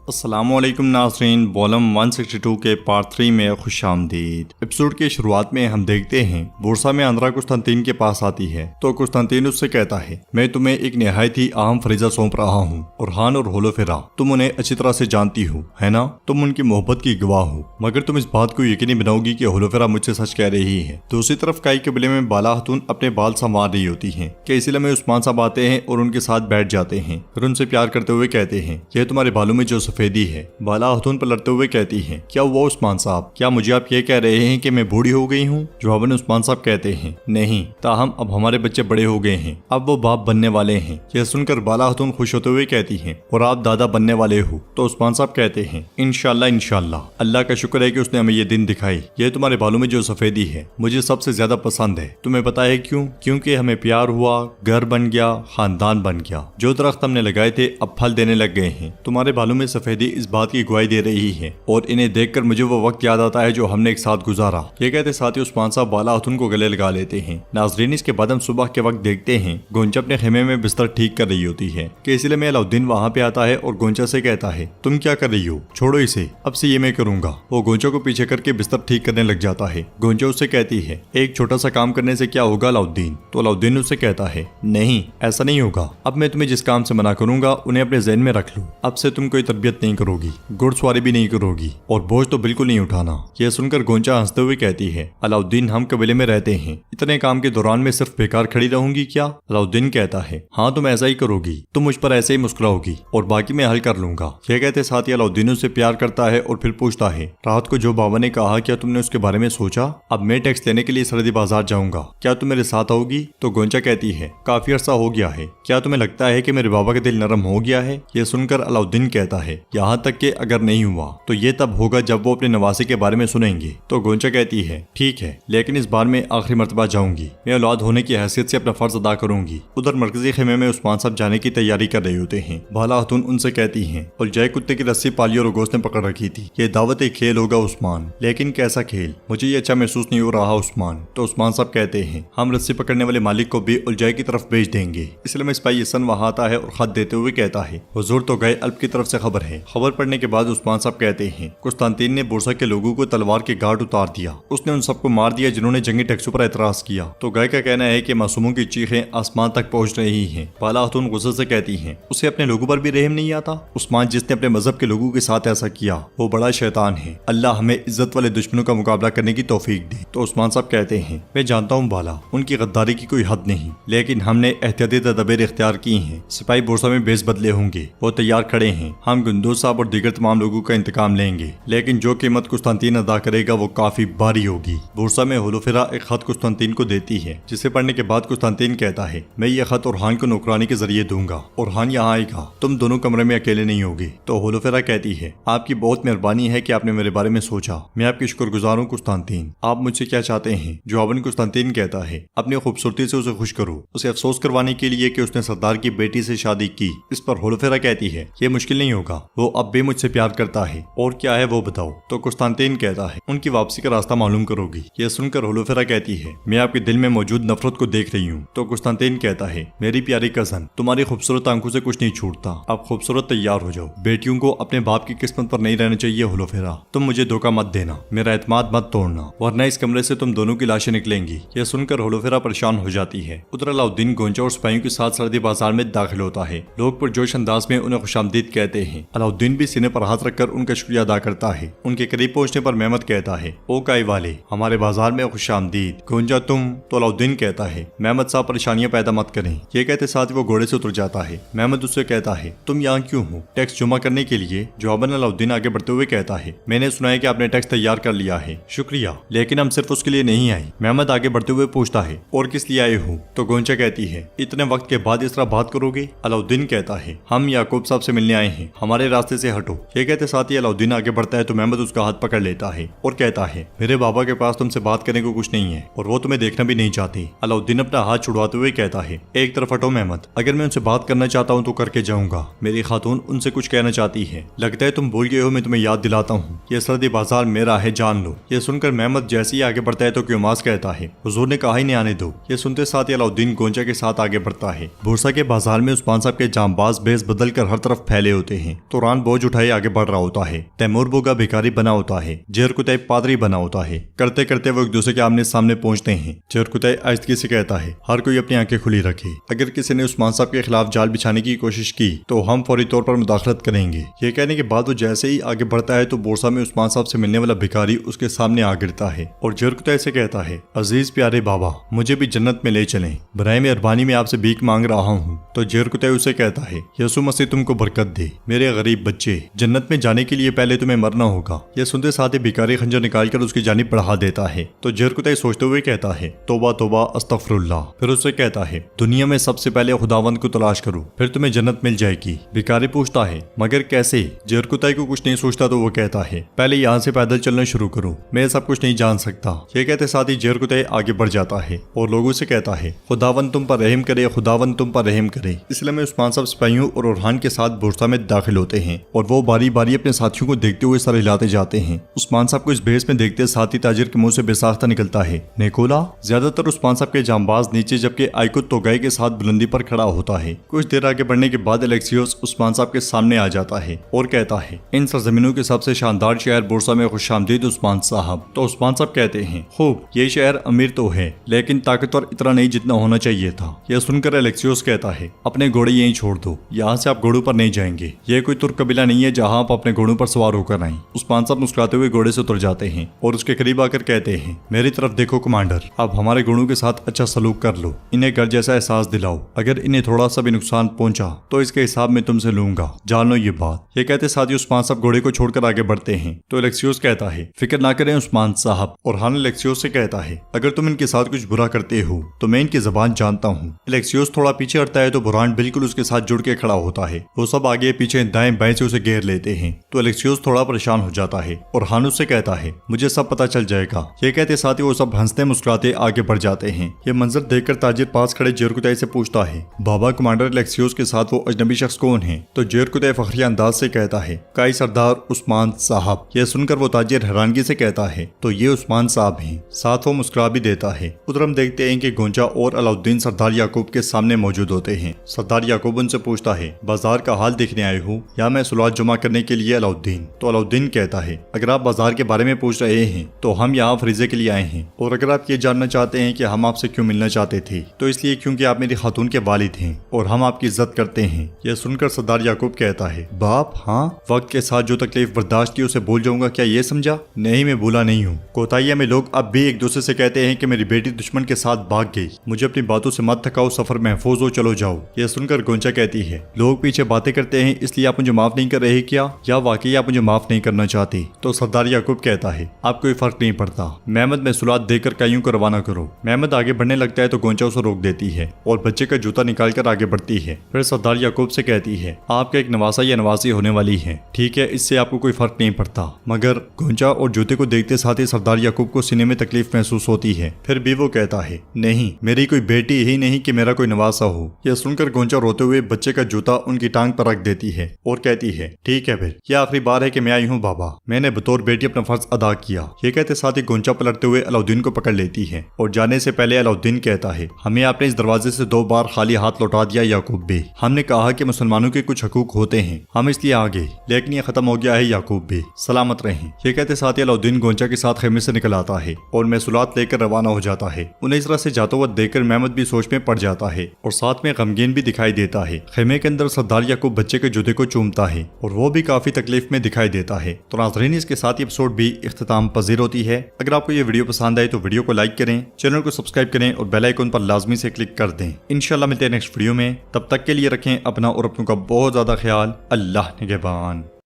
अस्सलामुअलैकुम नाज़रीन, वॉल्यूम 162 के पार्ट 3 में खुशामदीद। एपिसोड की शुरुआत में हम देखते हैं बोर्सा में अंद्रा कुस्तंतीन के पास आती है तो कुस्तंतीन उससे कहता है, मैं तुम्हें एक निहायत ही अहम फरीजा सौंप रहा हूँ। ओरहान और होलोफेरा तुम उन्हें अच्छी तरह से जानती हो, है ना? तुम उनकी मोहब्बत की गवाह हो, मगर तुम इस बात को यकीनी बनाओगी कि होलोफेरा मुझसे सच कह रही है। दूसरी तरफ काई कबीले में बाला खातून अपने बाल संवार रही होती है कि इसी लम्हे उस्मान साहब आते हैं और उनके साथ बैठ जाते हैं। फिर उनसे प्यार करते हुए कहते हैं, यह तुम्हारे बालों में जो सफेदी है। बाला खातून पलटते हुए कहती है, क्या हुआ उस्मान साहब? क्या मुझे आप ये कह रहे हैं कि मैं बूढ़ी हो गई हूँ? जवाबन उस्मान साहब कहते हैं, नहीं, ताहम अब हमारे बच्चे बड़े हो गए हैं, अब वो बाप बनने वाले हैं। यह सुनकर बाला खातून खुश होते हुए कहती हैं, और आप दादा बनने वाले हो? तो उस्मान साहब कहते हैं, इंशाल्लाह इंशाल्लाह, अल्लाह का शुक्र है कि उसने हमें ये दिन दिखाई। यह तुम्हारे बालों में जो सफेदी है मुझे सबसे ज्यादा पसंद है। तुम्हें पता है क्यों? क्योंकि हमें प्यार हुआ, घर बन गया, खानदान बन गया। जो दरख्त हमने लगाए थे अब फल देने लग गए हैं। तुम्हारे बालों में सफेदी इस बात की गवाही दे रही है और इन्हें देखकर मुझे वो वक्त याद आता है जो हमने एक साथ गुजारा। ये कहते साथ ही उस्मान साहब बाला खातून को गले लगा लेते हैं। नाज़रीन, इसके बाद हम सुबह के वक्त देखते हैं गोंचा अपने खेमे में बिस्तर ठीक कर रही होती है कि इसलिए में अलाउद्दीन वहाँ पे आता है और गोंचा से कहता है, तुम क्या कर रही हो? छोड़ो इसे, अब से ये मैं करूंगा। वो गोंचा को पीछे करके बिस्तर ठीक करने लग जाता है। गोंचा उससे कहती है, एक छोटा सा काम करने से क्या होगा अलाउद्दीन? तो अलाउद्दीन उससे कहता है, नहीं ऐसा नहीं होगा। अब मैं तुम्हें जिस काम से मना करूंगा उन्हें अपने ज़हन में रख लो। अब से तुम कोई तरबियत नहीं करोगी, घुड़सवारी भी नहीं करोगी और बोझ तो बिल्कुल नहीं उठाना। यह सुनकर गोंचा हंसते हुए कहती है, अलाउद्दीन हम कबीले में रहते हैं, इतने काम के दौरान में सिर्फ बेकार खड़ी रहूंगी क्या? अलाउद्दीन कहता है, हाँ तुम ऐसा ही करोगी, तुम मुझ पर ऐसे ही मुस्कुराओगी और बाकी मैं हल कर लूंगा। यह कहते साथ ही अलाउद्दीन उससे प्यार करता है और फिर पूछता है, रात को जो बाबा ने कहा क्या तुमने उसके बारे में सोचा? अब मैं टैक्स लेने के लिए सरहदी बाजार जाऊंगा, क्या तुम मेरे साथ आओगी? तो गोंचा कहती है, काफी अरसा हो गया है, क्या तुम्हें लगता है कि मेरे बाबा का दिल नरम हो गया है? यह सुनकर अलाउद्दीन कहता है, यहाँ तक कि अगर नहीं हुआ तो ये तब होगा जब वो अपने नवासे के बारे में सुनेंगे। तो गोंचा कहती है, ठीक है, लेकिन इस बार मैं आखिरी मर्तबा जाऊंगी। मैं औलाद होने की हैसियत से अपना फर्ज अदा करूंगी। उधर मरकजी खेमे में उस्मान साहब जाने की तैयारी कर रहे होते हैं। बाला खातून उनसे कहती हैं, उलझाए कुत्ते की रस्सी पालियो रोगोस ने पकड़ रखी थी। ये दावत एक खेल होगा उस्मान, लेकिन कैसा खेल? मुझे ये अच्छा महसूस नहीं हो रहा उस्मान। तो उस्मान साहब कहते हैं, हम रस्सी पकड़ने वाले मालिक को भी उलझाए की तरफ भेज देंगे। इसलिए में सिपाही हसन वहां आता है और खत देते हुए कहता है, हुजूर तो गए अल्प की तरफ से खबर है। खबर पढ़ने के बाद उस्मान साहब कहते हैं, कुस्तंतीन ने बोर्सा के लोगों को तलवार के घाट उतार दिया। उसने उन सबको मार दिया जिन्होंने जंगी टैक्सों पर एतराज किया। तो गाय का कहना है कि मासूमों की चीखें आसमान तक पहुंच रही हैं। बाला खातून गुस्से से कहती हैं, उसे अपने लोगों पर भी रहम नहीं आता? उस्मान जिसने अपने मजहब के लोगों के साथ ऐसा किया वो बड़ा शैतान है। अल्लाह हमें इज्जत वाले दुश्मनों का मुकाबला करने की तौफीक दे। तो उस्मान साहब कहते हैं, मैं जानता हूँ बाला, उनकी गद्दारी की कोई हद नहीं, लेकिन हमने एहतियाती तदबीर इख्तियार की हैं। सिपाही बोर्सा में बेस बदले होंगे, वो तैयार खड़े हैं। हम गुंदोज साहब और दीगर तमाम लोगों का इंतकाम लेंगे, लेकिन जो कीमत कुस्तंतीन अदा करेगा वो काफी भारी होगी। बोर्सा में होलोफेरा एक खत कुस्तंतीन को देती है, जिसे पढ़ने के बाद कुस्तंतीन कहता है, मैं ये खत ओरहान को नौकरानी के जरिए दूंगा। ओरहान यहाँ आएगा, तुम दोनों कमरे में अकेले नहीं होगे। तो होलोफेरा कहती है, आपकी बहुत मेहरबानी है कि आपने मेरे बारे में सोचा, मैं आपकी शुक्रगुजार हूँ कुस्तंतीन। आप मुझसे क्या चाहते हैं? जवाबन कुस्तंतीन कहता है, अपनी खूबसूरती से उसे खुश करो, उसे अफसोस करवाने के लिए कि उसने सरदार की बेटी से शादी की। इस पर होलोफेरा कहती है, ये मुश्किल नहीं होगा, वो अब भी मुझसे प्यार करता है। और क्या है वो बताओ? तो कुस्तंतीन कहता है, उनकी वापसी का रास्ता मालूम करोगी। यह सुनकर होलोफेरा कहती है, मैं आपके दिल में मौजूद नफरत को देख रही हूँ। तो कुस्तंतीन कहता है, मेरी प्यारी कजन, तुम्हारी खूबसूरत आंखों से कुछ नहीं छूटता, अब खूबसूरत तैयार हो जाओ। बेटियों को अपने बाप की किस्मत पर नहीं रहना चाहिए होलोफेरा, तुम मुझे धोखा मत देना, मेरा एतमाद मत तोड़ना, वरना इस कमरे से तुम दोनों की लाशें निकलेंगी। यह सुनकर होलोफेरा परेशान हो जाती है। उधर अलाउद्दीन गोंचा और सिपाहियों के साथ सरहदी बाजार में दाखिल होता है। लोग पुरजोश अंदाज में उन्हें खुशामदीद कहते हैं। अलाउद्दीन भी सीने पर हाथ रखकर उनका शुक्रिया अदा करता है। उनके करीब पहुंचने पर मेहमद कहता है, ओ काई वाले, हमारे बाजार में खुशामदीद। गोंजा तुम? तो अलाउद्दीन कहता है, मेहमद साहब परेशानियां पैदा मत करें। ये कहते साथ ही वो घोड़े से उतर जाता है। मेहमद उससे कहता है, तुम यहाँ क्यों हो? टैक्स जमा करने के लिए? जवाबन अलाउद्दीन आगे बढ़ते हुए कहता है, मैंने सुना है कि आपने टैक्स तैयार कर लिया है, शुक्रिया, लेकिन हम सिर्फ उसके लिए नहीं आए। मेहमद आगे बढ़ते हुए पूछता है, और किस लिए आए हो? तो गोंचा कहती है, इतने वक्त के बाद इस तरह बात करोगे? अलाउद्दीन कहता है, हम याकूब साहब से मिलने आए हैं, हमारे रास्ते से हटो। ये कहते साथ ही अलाउद्दीन आगे बढ़ता है तो मेहमद उसका हाथ पकड़ लेता है और कहता है, मेरे बाबा के पास तुमसे बात करने को कुछ नहीं है और वो तुम्हें देखना भी नहीं चाहती। अलाउद्दीन अपना हाथ छुड़वाते हुए कहता है, एक तरफ हटो मेहमद, अगर मैं उनसे बात करना चाहता हूँ तो करके जाऊंगा। मेरी खातून उनसे कुछ कहना चाहती है, लगता है तुम भूल गए हो, मैं तुम्हें याद दिलाता हूँ, ये सरहदी बाजार मेरा है, जान लो। ये सुनकर मेहमद जैसे ही आगे बढ़ता है तो क्योमास कहता है, हुजूर ने कहा ही नहीं आने दो। ये सुनते साथ ही अलाउद्दीन गोंचा के साथ आगे बढ़ता है। बोर्सा के बाजार में उस्मान साहब के जांबाज बेस बदल कर हर तरफ फैले होते हैं। तुरान बोझ उठाए आगे बढ़ रहा होता है। तैमूर बोगा भिखारी बना होता है। जेर कुतई पादरी बना होता है। करते करते वो एक दूसरे के आमने सामने पहुंचते हैं। जेर कुतई आहिस्तगी से कहता है, हर कोई अपनी आंखें खुली रखे। अगर किसी ने उस्मान साहब के खिलाफ जाल बिछाने की कोशिश की तो हम फौरी तौर पर मुदाखलत करेंगे। ये कहने के बाद वो जैसे ही आगे बढ़ता है तो बोरसा में उस्मान साहब से मिलने वाला भिखारी उसके सामने आ गिरता है और जेर कुतई से कहता है, अजीज प्यारे बाबा, मुझे भी जन्नत में ले चलें। बराए मेहरबानी में आपसे भीख मांग रहा हूँ। तो जेर कुतई उसे कहता है, यसु मसीह तुमको बरकत दे। मेरे गरीब बच्चे, जन्नत में जाने के लिए पहले तुम्हें मरना होगा। यह सुनते साथ ही भिखारी खंजर निकालकर उसकी जानिब बढ़ा देता है। तो जेर कुतई सोचते हुए कहता है, तौबा तौबा अस्तगफिरुल्लाह। फिर उससे कहता है, दुनिया में सबसे पहले खुदावंद को तलाश करो, फिर तुम्हें जन्नत मिल जाएगी। भिखारी पूछता है, मगर कैसे? जेर कुतई को कुछ नहीं सोचता तो वो कहता है, पहले यहाँ से पैदल चलना शुरू करो, मैं सब कुछ नहीं जान सकता। ये कहते साथ ही जेर कुतई आगे बढ़ जाता है और लोगों से कहता है, खुदावंद तुम पर रहम करे, खुदावंद तुम पर रहम करे। इसलिए में उस्मान साहब सिपाहियों और ओरहान के साथ बोरसा में दाखिल होते हैं और वो बारी बारी अपने साथियों को देखते हुए सर हिलाते जाते हैं। उस्मान साहब को इस भेस में देखते साथी ताजिर के मुंह से बेसाख्ता निकलता है, निकोला। ज्यादातर उस्मान साहब के जांबाज नीचे जबकि आइकुत तोगाई के साथ बुलंदी पर खड़ा होता है। कुछ देर आगे बढ़ने के बाद एलेक्सियोस उस्मान साहब के सामने आ जाता है और कहता है, इन सरजमीनों के सबसे शानदार शहर बोरसा में खुशामदीद उस्मान साहब। तो उस्मान साहब कहते हैं, खूब, ये शहर अमीर तो है लेकिन ताकतवर इतना नहीं जितना होना चाहिए था। यह सुनकर एलेक्सियोस कहता है, अपने घोड़े यहीं छोड़ दो, यहाँ से आप घोड़ों पर नहीं जाएंगे। यह कोई तुर्क कबीला नहीं है जहाँ आप अपने घोड़ों पर सवार होकर आए। उस्मान साहब मुस्कुराते हुए घोड़े से उतर जाते हैं और उसके करीब आकर कहते हैं, मेरी तरफ देखो कमांडर, आप हमारे घोड़ों के साथ अच्छा सलूक कर लो, इन्हें घर जैसा एहसास दिलाओ। अगर इन्हें थोड़ा सा भी नुकसान पहुंचा तो इसके हिसाब में तुमसे लूंगा, जान लो ये बात। ये कहते साथ ही उस्मान साहब घोड़े को छोड़कर आगे बढ़ते हैं। तो एलेक्सियोस कहता है, फिक्र ना करें उस्मान साहब। और हान एलेक्सियोस से कहता है, अगर तुम इनके साथ कुछ बुरा करते हो तो मैं इनकी जबान जानता हूँ। एलेक्सियोस थोड़ा पीछे हटता है तो बुरहान बिल्कुल उसके साथ जुड़ के खड़ा होता है। वो सब आगे पीछे दाएं बाएं से उसे घेर लेते हैं। तो एलेक्सियोस थोड़ा परेशान हो जाता है और हान उससे कहता है, मुझे सब पता चल जाएगा। ये कहते साथ ही वो सब हंसते मुस्कुराते आगे बढ़ जाते हैं। ये मंजर देखकर ताजिर पास खड़े जेर कुतई से पूछता है, बाबा कमांडर एलेक्सियोस के साथ वो अजनबी शख्स कौन है? तो जेर कुतई फखरी अंदाज से कहता है, काई सरदार उस्मान साहब। यह सुनकर वो ताजिर हैरानगी से कहता है, तो ये उस्मान साहब हैं। साथ वो मुस्कुरा भी देता है। उधर हम देखते हैं कि गोंचा और अलाउद्दीन सरदार याकूब के सामने मौजूद होते हैं। सरदार याकूब उनसे पूछता है, बाजार का हाल देखने आए हो या मैं सुलात जमा करने के लिए? अलाउद्दीन। तो अलाउद्दीन कहता है, अगर आप बाजार के बारे में पूछ रहे हैं तो हम यहाँ फरीजे के लिए आए हैं, और अगर आप ये जानना चाहते हैं कि हम आपसे क्यों मिलना चाहते थे तो इसलिए क्योंकि आप मेरी खातून के वालिद हैं और हम आपकी इज्जत करते हैं। यह सुनकर सरदार याकूब कहता है, बाप, हाँ, वक्त के साथ जो तकलीफ बर्दाश्त की उसे भूल जाऊंगा क्या ये समझा? नहीं, मैं भूला नहीं हूँ। कोताहिया में लोग अब भी एक दूसरे से कहते हैं कि मेरी बेटी दुश्मन के साथ भाग गई। मुझे अपनी बातों से मत थकाओ, सफर महफूज हो, चलो जाओ। यह सुनकर गोंचा कहती है, लोग पीछे बातें करते हैं इसलिए आप मुझे माफ नहीं कर रहे क्या, या वाकई आप मुझे माफ नहीं करना चाहते? तो सरदार याकूब कहता है, आप कोई फर्क नहीं पड़ता। मेहमद में सुलात देकर काइयों को रवाना करो। मेहमद आगे बढ़ने लगता है तो गोंचा उसे रोक देती है और बच्चे का जूता निकालकर आगे बढ़ती है। फिर सरदार याकूब से कहती है, आपका एक नवासा या नवासी होने वाली है, ठीक है, इससे आपको कोई फर्क नहीं पड़ता। मगर गोंचा और जूते को देखते साथ ही सरदार याकूब को सीने में तकलीफ महसूस होती है। फिर भी वो कहता है, नहीं, मेरी कोई बेटी ही नहीं कि मेरा कोई नवासा हो। यह सुनकर गोंचा रोते हुए बच्चे का जूता उनकी टांग पर रख देती है और कहती है, ठीक है, फिर यह आखिरी बार है कि मैं आई हूँ बाबा, मैंने बतौर बेटी अपना फर्ज अदा किया। ये कहते साथ ही गोंचा पलटते हुए अलाउद्दीन को पकड़ लेती है और जाने से पहले अलाउद्दीन कहता है, हमें आपने इस दरवाजे से 2 बार खाली हाथ लौटा दिया याकूब बे। हमने कहा कि मुसलमानों के कुछ हकूक होते हैं, हम इसलिए आ गए, लेकिन ये खत्म हो गया है याकूब बे, सलामत रहें। ये कहते साथ ही अलाउद्दीन गोंचा के साथ खेमे से निकल आता है और महसूलात लेकर रवाना हो जाता है। उन्हें इस तरह से जाता हुआ देखकर मेहमद भी सोच में पड़ जाता है और साथ में गमगीन भी दिखाई देता है। खेमे के अंदर सरदार याकूब बच्चे के जूते को चूमता है और वो भी काफी तकलीफ में दिखाई देता है। तो नाज़रीन, इसके साथ ही एपिसोड भी इख्तिताम पजीर होती है। अगर आपको ये वीडियो पसंद आए तो वीडियो को लाइक करें, चैनल को सब्सक्राइब करें और बेल आइकन पर लाजमी से क्लिक कर दें। इंशाल्लाह मिलते हैं नेक्स्ट वीडियो में, तब तक के लिए रखें अपना और अपनों का बहुत ज्यादा ख्याल। अल्लाह निगहबान।